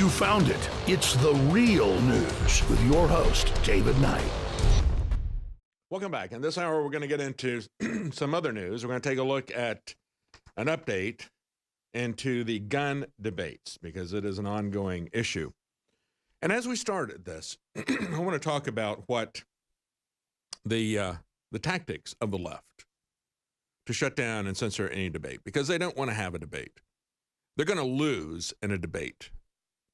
You found it. It's The Real News with your host, David Knight. Welcome back. In this hour, we're going to get into some other news. We're going to take a look at an update into the gun debates because it is an ongoing issue. And as we started this, I want to talk about what the tactics of the left to shut down and censor any debate, because they don't want to have a debate. They're going to lose in a debate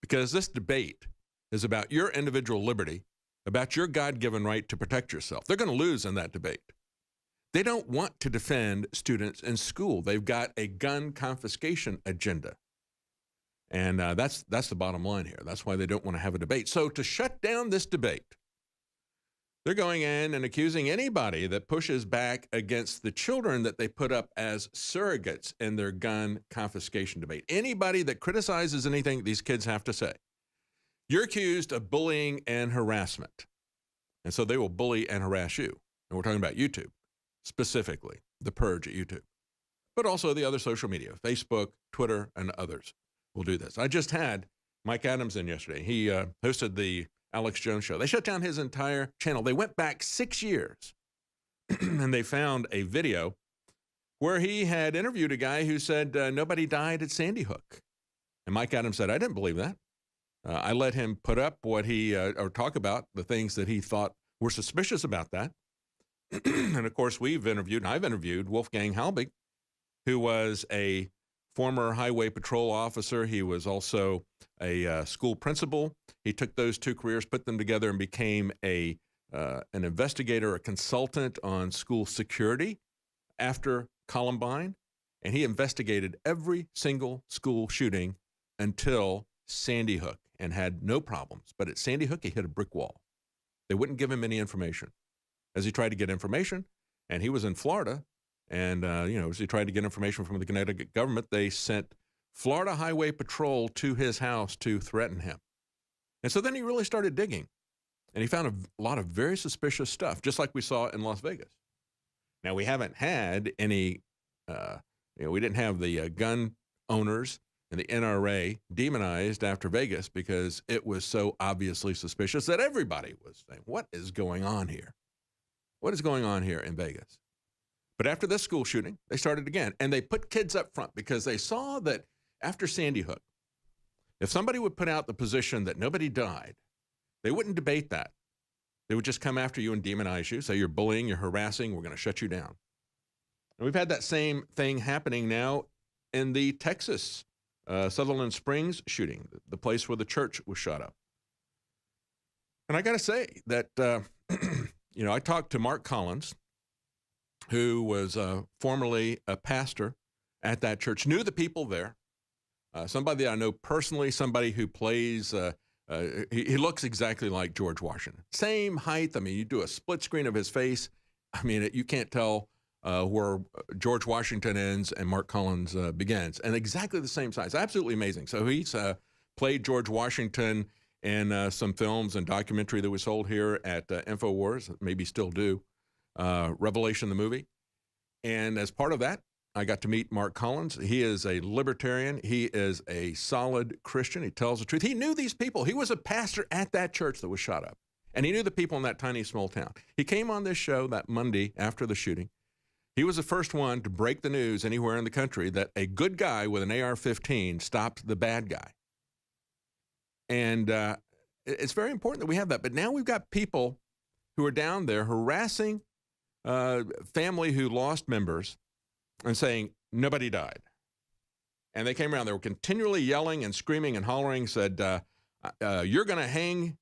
because this debate is about your individual liberty, about your God-given right to protect yourself. They're going to lose in that debate. They don't want to defend students in school. They've got a gun confiscation agenda. And that's the bottom line here. That's why they don't want to have a debate. So to shut down this debate, they're going in and accusing anybody that pushes back against the children that they put up as surrogates in their gun confiscation debate. Anybody that criticizes anything these kids have to say, you're accused of bullying and harassment. And so they will bully and harass you. And we're talking about YouTube, specifically the purge at YouTube, but also the other social media, Facebook, Twitter, and others will do this. I just had Mike Adams in yesterday. He hosted the Alex Jones show. They shut down his entire channel. They went back 6 years and they found a video where he had interviewed a guy who said nobody died at Sandy Hook. And Mike Adams said, I didn't believe that. I let him put up what he, or talk about the things that he thought were suspicious about that. And of course, I've interviewed Wolfgang Halbig, who was a former highway patrol officer. He was also a school principal. He took those two careers, put them together, and became an investigator, a consultant on school security after Columbine. And he investigated every single school shooting until Sandy Hook and had no problems. But at Sandy Hook, he hit a brick wall. They wouldn't give him any information. As he tried to get information, and he was in Florida, and, as he tried to get information from the Connecticut government, they sent Florida Highway Patrol to his house to threaten him. And so then he really started digging, and he found a lot of very suspicious stuff, just like we saw in Las Vegas. Now, we haven't had any, we didn't have the gun owners and the NRA demonized after Vegas because it was so obviously suspicious that everybody was saying, what is going on here? What is going on here in Vegas? But after this school shooting, they started again, and they put kids up front because they saw that after Sandy Hook, if somebody would put out the position that nobody died, they wouldn't debate that. They would just come after you and demonize you, say you're bullying, you're harassing, we're going to shut you down. And we've had that same thing happening now in the Texas Sutherland Springs shooting, the place where the church was shot up. And I got to say that, I talked to Mark Collins, who was formerly a pastor at that church, knew the people there, somebody I know personally, somebody who plays, he looks exactly like George Washington. Same height. I mean, you do a split screen of his face. I mean, you can't tell where George Washington ends and Mark Collins begins. And exactly the same size. Absolutely amazing. So he's played George Washington in some films and documentary that was sold here at InfoWars, maybe still do. Revelation, the movie. And as part of that, I got to meet Mark Collins. He is a libertarian. He is a solid Christian. He tells the truth. He knew these people. He was a pastor at that church that was shot up. And he knew the people in that tiny, small town. He came on this show that Monday after the shooting. He was the first one to break the news anywhere in the country that a good guy with an AR-15 stopped the bad guy. And it's very important that we have that. But now we've got people who are down there harassing family who lost members and saying nobody died. And they came around. They were continually yelling and screaming and hollering, said, you're going to hang,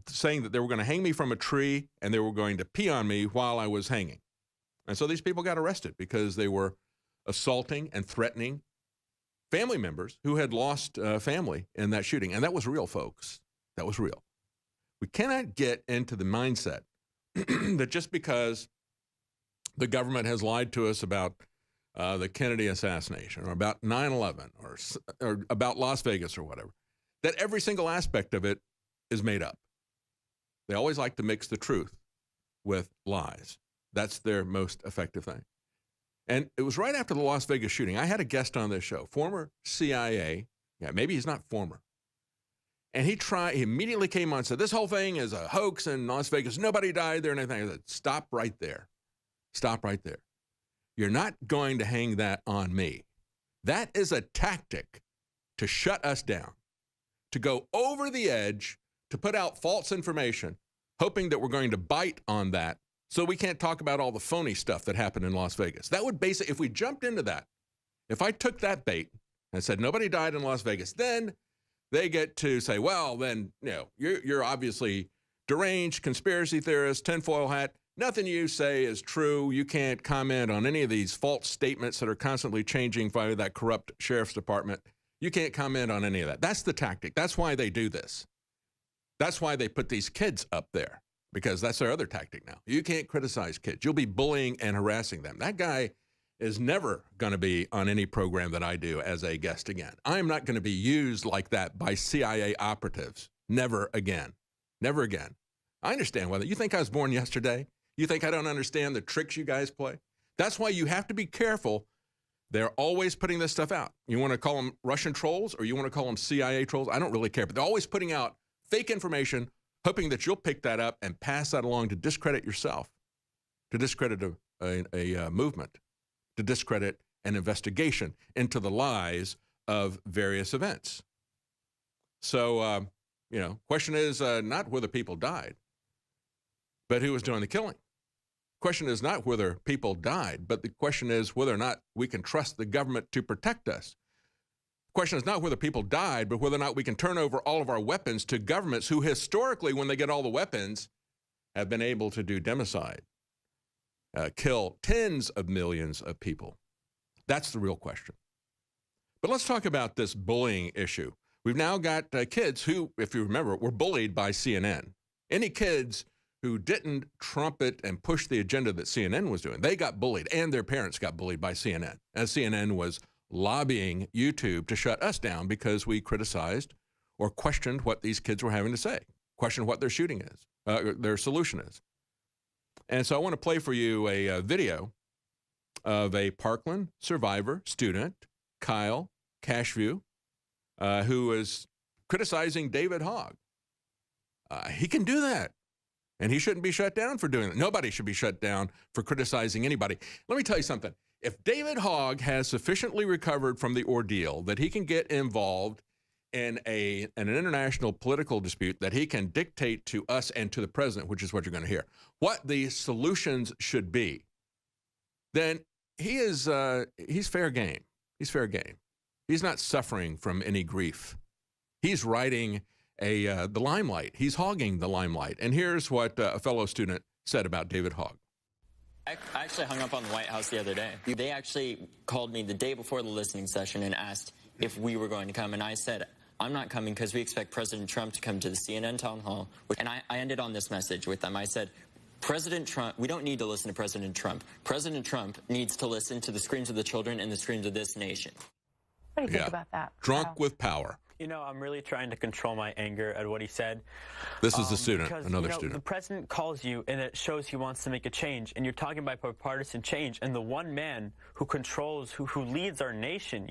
saying that they were going to hang me from a tree and they were going to pee on me while I was hanging. And so these people got arrested because they were assaulting and threatening family members who had lost family in that shooting. And that was real, folks. That was real. We cannot get into the mindset that just because the government has lied to us about the Kennedy assassination or about 9/11 or about Las Vegas or whatever, that every single aspect of it is made up. They always like to mix the truth with lies. That's their most effective thing. And it was right after the Las Vegas shooting. I had a guest on this show, former CIA. Yeah, maybe he's not former. And he immediately came on and said, this whole thing is a hoax in Las Vegas. Nobody died there and anything. I said, stop right there. Stop right there. You're not going to hang that on me. That is a tactic to shut us down, to go over the edge, to put out false information, hoping that we're going to bite on that so we can't talk about all the phony stuff that happened in Las Vegas. That would basically, if we jumped into that, if I took that bait and said nobody died in Las Vegas, then they get to say, well, then, you're obviously deranged, conspiracy theorist, tinfoil hat. Nothing you say is true. You can't comment on any of these false statements that are constantly changing by that corrupt sheriff's department. You can't comment on any of that. That's the tactic. That's why they do this. That's why they put these kids up there, because that's their other tactic now. You can't criticize kids. You'll be bullying and harassing them. That guy is never going to be on any program that I do as a guest again. I am not going to be used like that by CIA operatives. Never again. Never again. I understand whether you think I was born yesterday. You think I don't understand the tricks you guys play? That's why you have to be careful. They're always putting this stuff out. You want to call them Russian trolls or you want to call them CIA trolls? I don't really care, but they're always putting out fake information, hoping that you'll pick that up and pass that along to discredit yourself, to discredit a movement, to discredit an investigation into the lies of various events. So, question is not whether people died, but who was doing the killing. Question is not whether people died, but the question is whether or not we can trust the government to protect us. The question is not whether people died, but whether or not we can turn over all of our weapons to governments who historically, when they get all the weapons, have been able to do democide, kill tens of millions of people. That's the real question. But let's talk about this bullying issue. We've now got kids who, if you remember, were bullied by CNN. Any kids who didn't trumpet and push the agenda that CNN was doing, they got bullied, and their parents got bullied by CNN, as CNN was lobbying YouTube to shut us down because we criticized or questioned what these kids were having to say, questioned what their shooting is, their solution is. And so I want to play for you a video of a Parkland survivor student, Kyle Cashview, who is criticizing David Hogg. He can do that. And he shouldn't be shut down for doing that. Nobody should be shut down for criticizing anybody. Let me tell you something. If David Hogg has sufficiently recovered from the ordeal that he can get involved in an international political dispute, that he can dictate to us and to the president, which is what you're going to hear, what the solutions should be, then he's fair game. He's fair game. He's not suffering from any grief. He's riding the limelight. He's hogging the limelight. And here's what a fellow student said about David Hogg. I actually hung up on the White House the other day. They actually called me the day before the listening session and asked if we were going to come. And I said, I'm not coming because we expect President Trump to come to the CNN town hall. And I ended on this message with them. I said, President Trump, we don't need to listen to President Trump. President Trump needs to listen to the screams of the children and the screams of this nation. What do you think about that? Drunk with power. You know, I'm really trying to control my anger at what he said. This is a student, because, another student. The president calls you, and it shows he wants to make a change, and you're talking about bipartisan change, and the one man who controls, who leads our nation,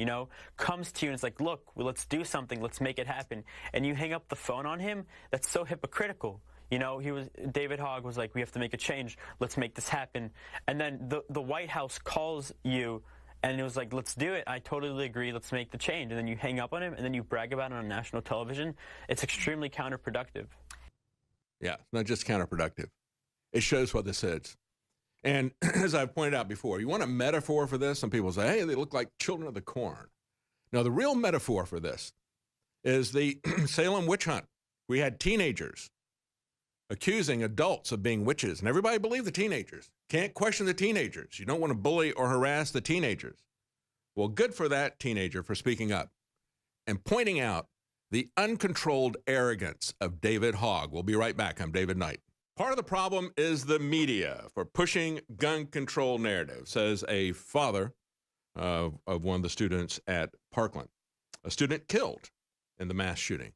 comes to you and is like, look, well, let's do something, let's make it happen, and you hang up the phone on him. That's so hypocritical. David Hogg was like, we have to make a change, let's make this happen, and then the White House calls you. And it was like, let's do it. I totally agree. Let's make the change. And then you hang up on him, and then you brag about it on national television. It's extremely counterproductive. Yeah, it's not just counterproductive. It shows what this is. And as I've pointed out before, you want a metaphor for this? Some people say, hey, they look like children of the corn. Now, the real metaphor for this is the Salem witch hunt. We had teenagers accusing adults of being witches, and everybody believed the teenagers. Can't question the teenagers. You don't want to bully or harass the teenagers. Well, good for that teenager for speaking up and pointing out the uncontrolled arrogance of David Hogg. We'll be right back. I'm David Knight. Part of the problem is the media for pushing gun control narrative, says a father of one of the students at Parkland, a student killed in the mass shooting.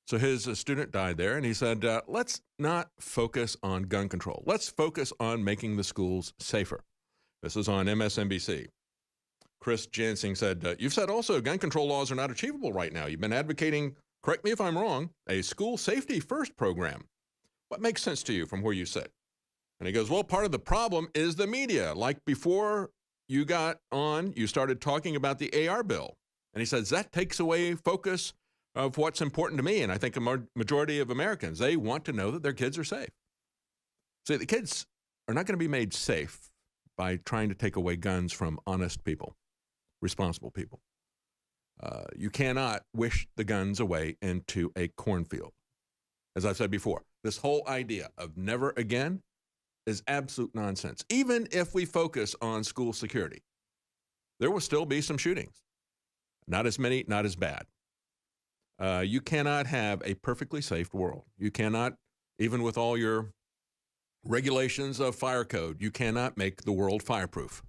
So his student died there, and he said, let's not focus on gun control. Let's focus on making the schools safer. This is on MSNBC. Chris Jansing said, you've said also gun control laws are not achievable right now. You've been advocating correct me if I'm wrong, a school safety first program. What makes sense to you from where you sit? And he goes, well, part of the problem is the media. Like before you got on, you started talking about the AR bill. And he says, that takes away focus of what's important to me. And I think a majority of Americans, they want to know that their kids are safe. See, the kids are not going to be made safe by trying to take away guns from honest people, responsible people. You cannot wish the guns away into a cornfield. As I've said before, this whole idea of never again is absolute nonsense. Even if we focus on school security, there will still be some shootings. Not as many, not as bad. You cannot have a perfectly safe world. You cannot, even with all your regulations of fire code, you cannot make the world fireproof.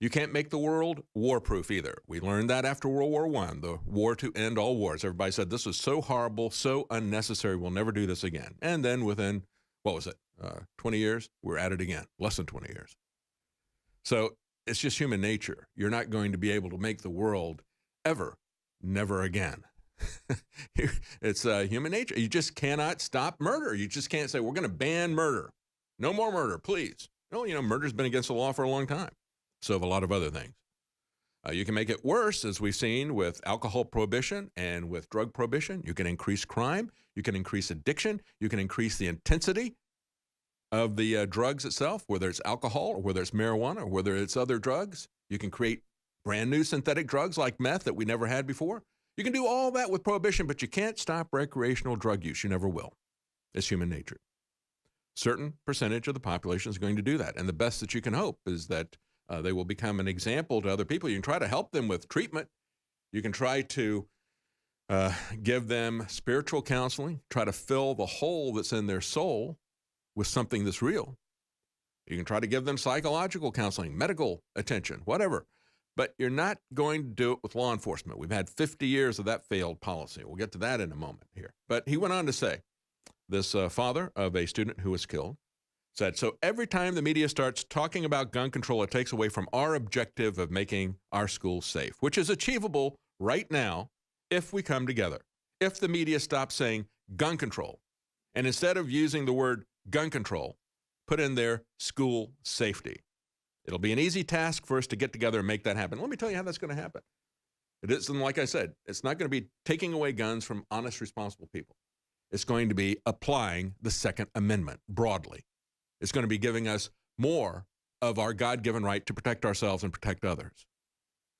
You can't make the world war-proof either. We learned that after World War I, the war to end all wars. Everybody said, this is so horrible, so unnecessary, we'll never do this again. And then within, 20 years, we're at it again, less than 20 years. So it's just human nature. You're not going to be able to make the world ever, never again. It's human nature. You just cannot stop murder. You just can't say, we're going to ban murder. No more murder, please. No, murder's been against the law for a long time. So have a lot of other things. You can make it worse, as we've seen with alcohol prohibition and with drug prohibition. You can increase crime. You can increase addiction. You can increase the intensity of the drugs itself, whether it's alcohol or whether it's marijuana or whether it's other drugs. You can create brand new synthetic drugs like meth that we never had before. You can do all that with prohibition, but you can't stop recreational drug use. You never will. It's human nature. Certain percentage of the population is going to do that. And the best that you can hope is that they will become an example to other people. You can try to help them with treatment. You can try to give them spiritual counseling, try to fill the hole that's in their soul with something that's real. You can try to give them psychological counseling, medical attention, whatever. But you're not going to do it with law enforcement. We've had 50 years of that failed policy. We'll get to that in a moment here. But he went on to say, this father of a student who was killed said, so every time the media starts talking about gun control, it takes away from our objective of making our schools safe, which is achievable right now if we come together. If the media stops saying gun control, and instead of using the word gun control, put in there school safety. It'll be an easy task for us to get together and make that happen. Let me tell you how that's going to happen. It isn't, like I said, it's not going to be taking away guns from honest, responsible people. It's going to be applying the Second Amendment broadly. It's going to be giving us more of our God-given right to protect ourselves and protect others.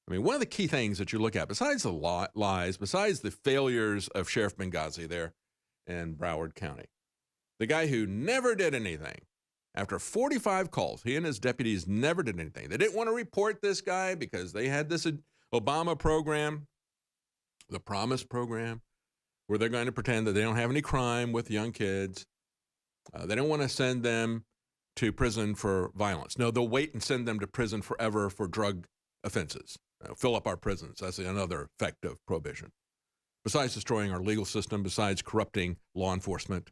I mean, one of the key things that you look at, besides the lies, besides the failures of Sheriff Benghazi there in Broward County, the guy who never did anything, after 45 calls, he and his deputies never did anything. They didn't want to report this guy because they had this Obama program, the Promise program, where they're going to pretend that they don't have any crime with young kids. They don't want to send them to prison for violence. No, they'll wait and send them to prison forever for drug offenses. Fill up our prisons. That's another effect of prohibition. Besides destroying our legal system, besides corrupting law enforcement,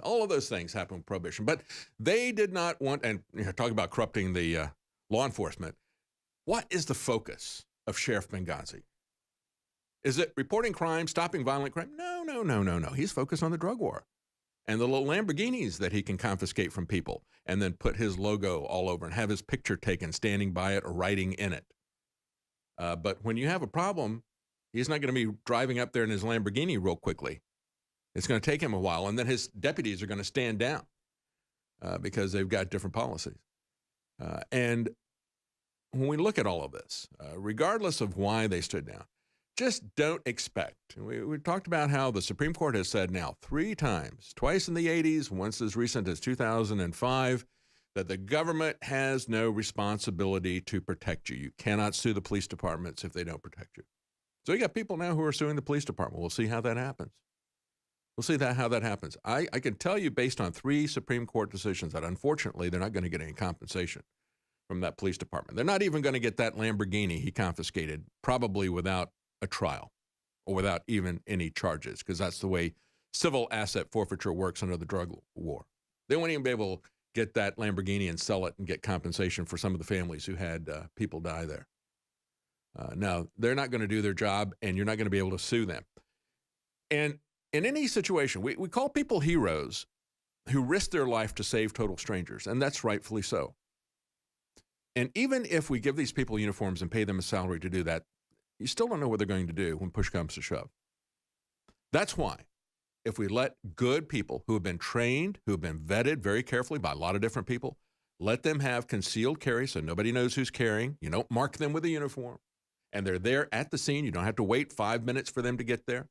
all of those things happen with prohibition. But they did not want, and talk about corrupting the law enforcement. What is the focus of Sheriff Benghazi? Is it reporting crime, stopping violent crime? No. He's focused on the drug war and the little Lamborghinis that he can confiscate from people and then put his logo all over and have his picture taken standing by it or writing in it. But when you have a problem, he's not going to be driving up there in his Lamborghini real quickly. It's going to take him a while, and then his deputies are going to stand down because they've got different policies. And when we look at all of this, regardless of why they stood down, just don't expect. We talked about how the Supreme Court has said now 3 times, twice in the 80s, once as recent as 2005, that the government has no responsibility to protect you. You cannot sue the police departments if they don't protect you. So you got people now who are suing the police department. We'll see how that happens. We'll see how that happens. I can tell you based on 3 Supreme Court decisions that unfortunately they're not going to get any compensation from that police department. They're not even going to get that Lamborghini he confiscated, probably without a trial or without even any charges, because that's the way civil asset forfeiture works under the drug war. They won't even be able to get that Lamborghini and sell it and get compensation for some of the families who had people die there. No, they're not going to do their job, and you're not going to be able to sue them. And in any situation, we call people heroes who risk their life to save total strangers, and that's rightfully so. And even if we give these people uniforms and pay them a salary to do that, you still don't know what they're going to do when push comes to shove. That's why, if we let good people who have been trained, who have been vetted very carefully by a lot of different people, let them have concealed carry so nobody knows who's carrying. You don't mark them with a uniform. And they're there at the scene. You don't have to wait 5 minutes for them to get there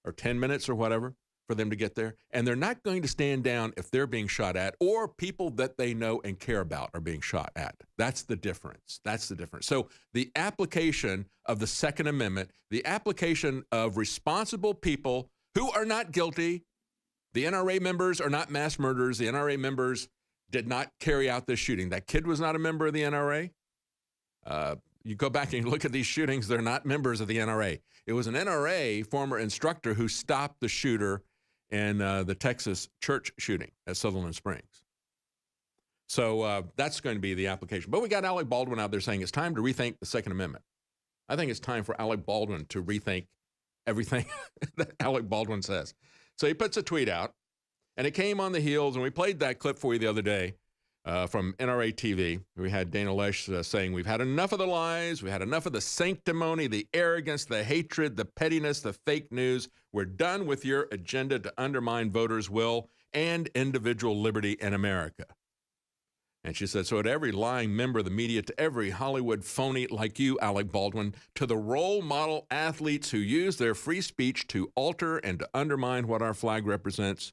or 10 minutes or whatever for them to get there. And they're not going to stand down if they're being shot at or people that they know and care about are being shot at. That's the difference. That's the difference. So the application of the Second Amendment, the application of responsible people who are not guilty. The NRA members are not mass murderers. The NRA members did not carry out this shooting. That kid was not a member of the NRA. You go back and you look at these shootings, they're not members of the NRA. It was an NRA former instructor who stopped the shooter in the Texas church shooting at Sutherland Springs. So that's going to be the application. But we got Alec Baldwin out there saying it's time to rethink the Second Amendment. I think it's time for Alec Baldwin to rethink everything that Alec Baldwin says. So he puts a tweet out, and it came on the heels, and we played that clip for you the other day from NRA TV. We had Dana Lesh saying, we've had enough of the lies, we had enough of the sanctimony, the arrogance, the hatred, the pettiness, the fake news. We're done with your agenda to undermine voters' will and individual liberty in America. And she said, so to every lying member of the media, to every Hollywood phony like you, Alec Baldwin, to the role model athletes who use their free speech to alter and to undermine what our flag represents,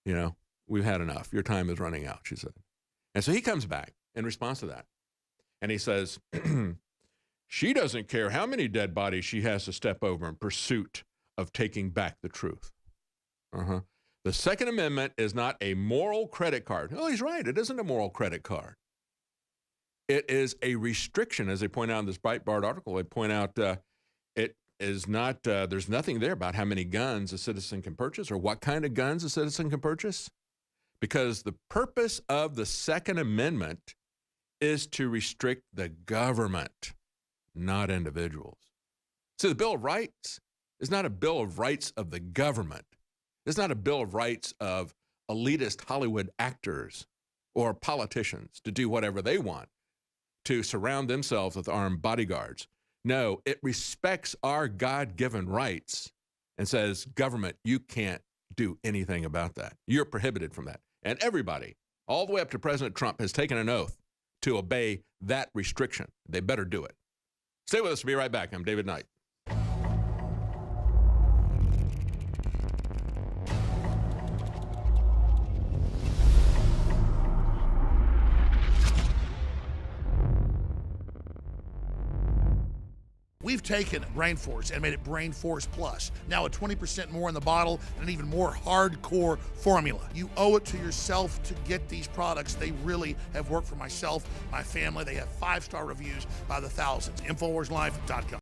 you know, we've had enough. Your time is running out, she said. And so he comes back in response to that. And he says, she doesn't care how many dead bodies she has to step over in pursuit of taking back the truth. The Second Amendment is not a moral credit card. Oh, he's right. It isn't a moral credit card. It is a restriction, as they point out in this Breitbart article. They point out it is not, there's nothing there about how many guns a citizen can purchase or what kind of guns a citizen can purchase. Because the purpose of the Second Amendment is to restrict the government, not individuals. See, the Bill of Rights is not a Bill of Rights of the government. It's not a Bill of Rights of elitist Hollywood actors or politicians to do whatever they want, to surround themselves with armed bodyguards. No, it respects our God-given rights and says, government, you can't do anything about that. You're prohibited from that. And everybody, all the way up to President Trump, has taken an oath to obey that restriction. They better do it. Stay with us. We'll be right back. I'm David Knight. We've taken Brain Force and made it Brain Force Plus. Now with 20% more in the bottle and an even more hardcore formula. You owe it to yourself to get these products. They really have worked for myself, my family. They have 5-star reviews by the thousands. InfoWarsLife.com.